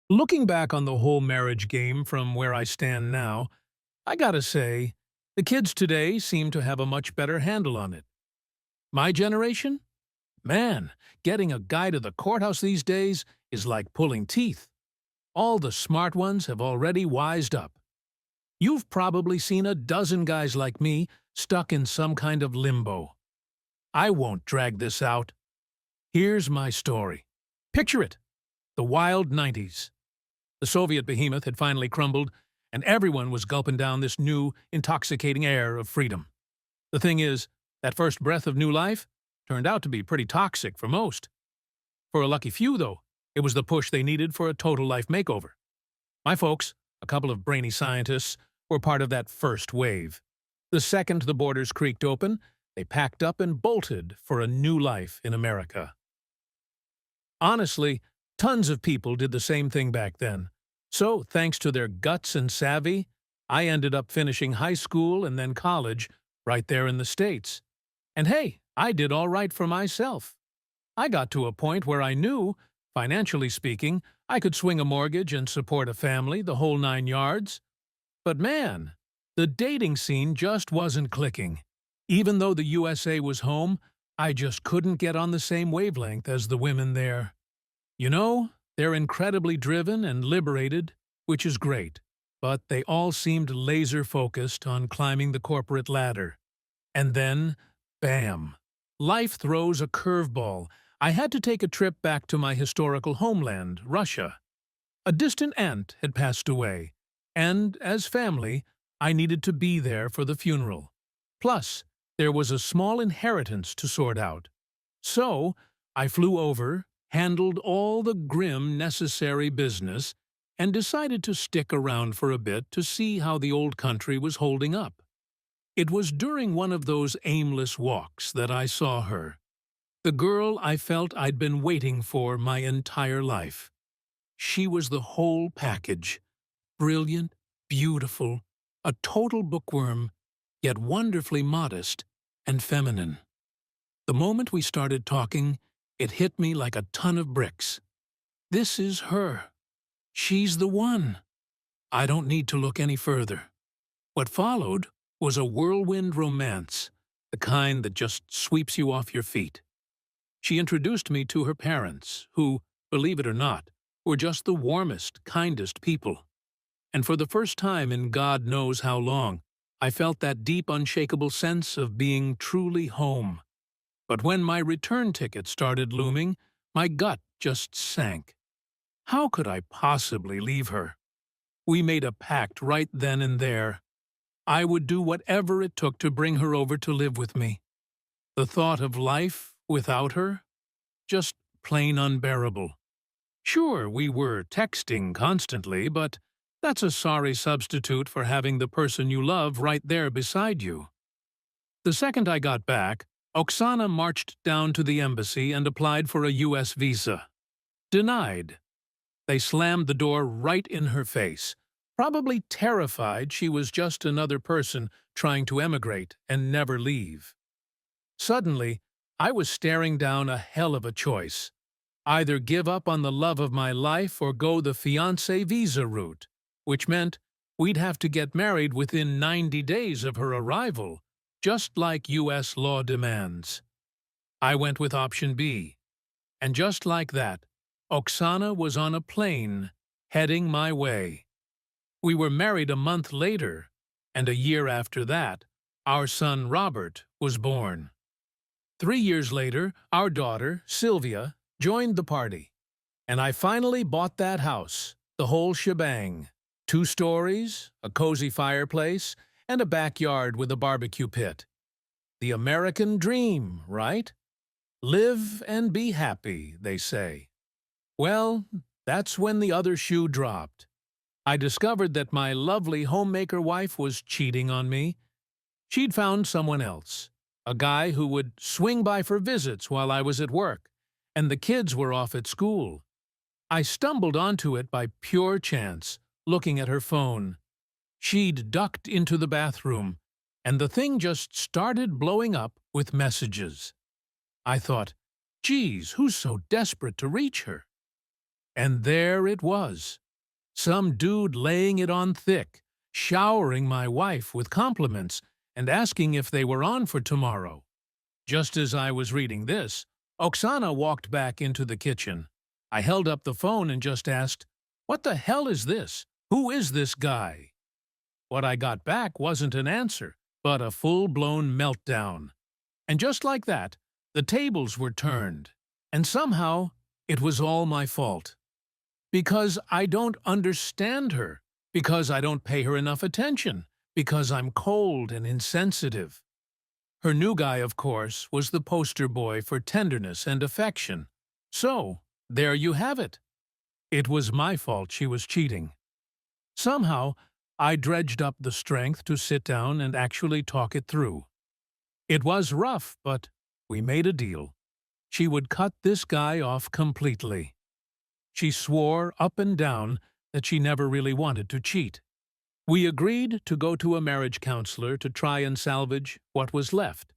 Looking back on the whole marriage game from where I stand now, I gotta say, the kids today seem to have a much better handle on it. My generation? Man, getting a guy to the courthouse these days is like pulling teeth. All the smart ones have already wised up. You've probably seen a dozen guys like me stuck in some kind of limbo. I won't drag this out. Here's my story. Picture it, the wild 90s. The Soviet behemoth had finally crumbled, and everyone was gulping down this new, intoxicating air of freedom. The thing is, that first breath of new life turned out to be pretty toxic for most. For a lucky few, though, it was the push they needed for a total life makeover. My folks, a couple of brainy scientists, were part of that first wave. The second the borders creaked open, they packed up and bolted for a new life in America. Honestly, tons of people did the same thing back then. So, thanks to their guts and savvy, I ended up finishing high school and then college right there in the States. And hey, I did all right for myself. I got to a point where I knew, financially speaking, I could swing a mortgage and support a family, the whole 9 yards. But man, the dating scene just wasn't clicking. Even though the USA was home, I just couldn't get on the same wavelength as the women there. You know, they're incredibly driven and liberated, which is great, but they all seemed laser-focused on climbing the corporate ladder. And then, bam! Life throws a curveball. I had to take a trip back to my historical homeland, Russia. A distant aunt had passed away, and, as family, I needed to be there for the funeral. Plus, there was a small inheritance to sort out. So, I flew over, handled all the grim necessary business, and decided to stick around for a bit to see how the old country was holding up. It was during one of those aimless walks that I saw her, the girl I felt I'd been waiting for my entire life. She was the whole package, brilliant, beautiful, a total bookworm, yet wonderfully modest and feminine. The moment we started talking, it hit me like a ton of bricks. This is her. She's the one. I don't need to look any further. What followed was a whirlwind romance, the kind that just sweeps you off your feet. She introduced me to her parents, who, believe it or not, were just the warmest, kindest people. And for the first time in God knows how long, I felt that deep, unshakable sense of being truly home. But when my return ticket started looming, my gut just sank. How could I possibly leave her? We made a pact right then and there. I would do whatever it took to bring her over to live with me. The thought of life without her? Just plain unbearable. Sure, we were texting constantly, but that's a sorry substitute for having the person you love right there beside you. The second I got back, Oksana marched down to the embassy and applied for a U.S. visa. Denied. They slammed the door right in her face, probably terrified she was just another person trying to emigrate and never leave. Suddenly, I was staring down a hell of a choice. Either give up on the love of my life or go the fiancé visa route, which meant we'd have to get married within 90 days of her arrival, just like U.S. law demands. I went with option B, and just like that, Oksana was on a plane, heading my way. We were married a month later, and a year after that, our son Robert was born. 3 years later, our daughter, Sylvia, joined the party, and I finally bought that house, the whole shebang. 2 stories, a cozy fireplace, and a backyard with a barbecue pit. The American dream, right? Live and be happy, they say. Well, that's when the other shoe dropped. I discovered that my lovely homemaker wife was cheating on me. She'd found someone else, a guy who would swing by for visits while I was at work, and the kids were off at school. I stumbled onto it by pure chance, looking at her phone. She'd ducked into the bathroom, and the thing just started blowing up with messages. I thought, geez, who's so desperate to reach her? And there it was. Some dude laying it on thick, showering my wife with compliments and asking if they were on for tomorrow. Just as I was reading this, Oksana walked back into the kitchen. I held up the phone and just asked, "What the hell is this? Who is this guy?" What I got back wasn't an answer, but a full-blown meltdown. And just like that, the tables were turned. And somehow, it was all my fault. Because I don't understand her. Because I don't pay her enough attention. Because I'm cold and insensitive. Her new guy, of course, was the poster boy for tenderness and affection. So, there you have it. It was my fault she was cheating. Somehow, I dredged up the strength to sit down and actually talk it through. It was rough, but we made a deal. She would cut this guy off completely. She swore up and down that she never really wanted to cheat. We agreed to go to a marriage counselor to try and salvage what was left.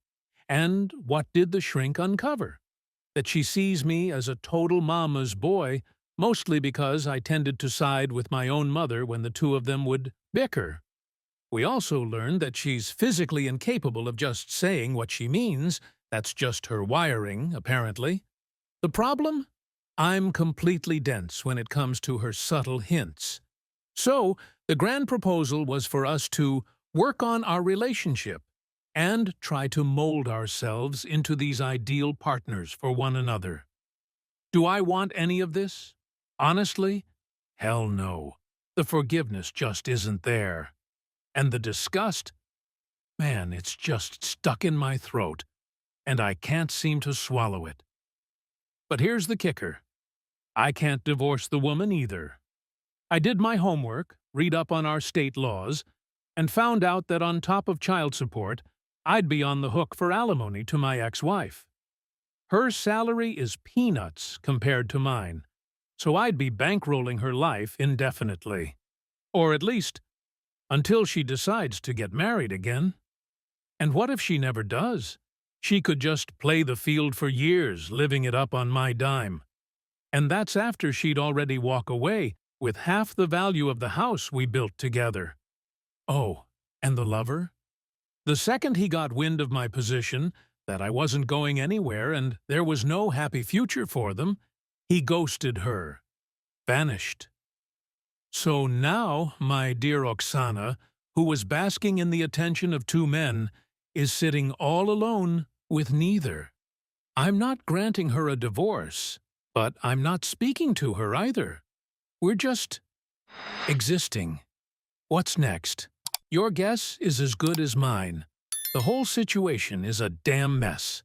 And what did the shrink uncover? That she sees me as a total mama's boy, mostly because I tended to side with my own mother when the two of them would bicker. We also learned that she's physically incapable of just saying what she means. That's just her wiring, apparently. The problem? I'm completely dense when it comes to her subtle hints. So, the grand proposal was for us to work on our relationship and try to mold ourselves into these ideal partners for one another. Do I want any of this? Honestly? Hell no. The forgiveness just isn't there. And the disgust? Man, it's just stuck in my throat, and I can't seem to swallow it. But here's the kicker. I can't divorce the woman either. I did my homework, read up on our state laws, and found out that on top of child support, I'd be on the hook for alimony to my ex-wife. Her salary is peanuts compared to mine, so I'd be bankrolling her life indefinitely. Or at least, until she decides to get married again. And what if she never does? She could just play the field for years, living it up on my dime. And that's after she'd already walk away with half the value of the house we built together. Oh, and the lover? The second he got wind of my position, that I wasn't going anywhere and there was no happy future for them, he ghosted her. Vanished. So now, my dear Oksana, who was basking in the attention of two men, is sitting all alone with neither. I'm not granting her a divorce, but I'm not speaking to her either. We're just existing. What's next? Your guess is as good as mine. The whole situation is a damn mess.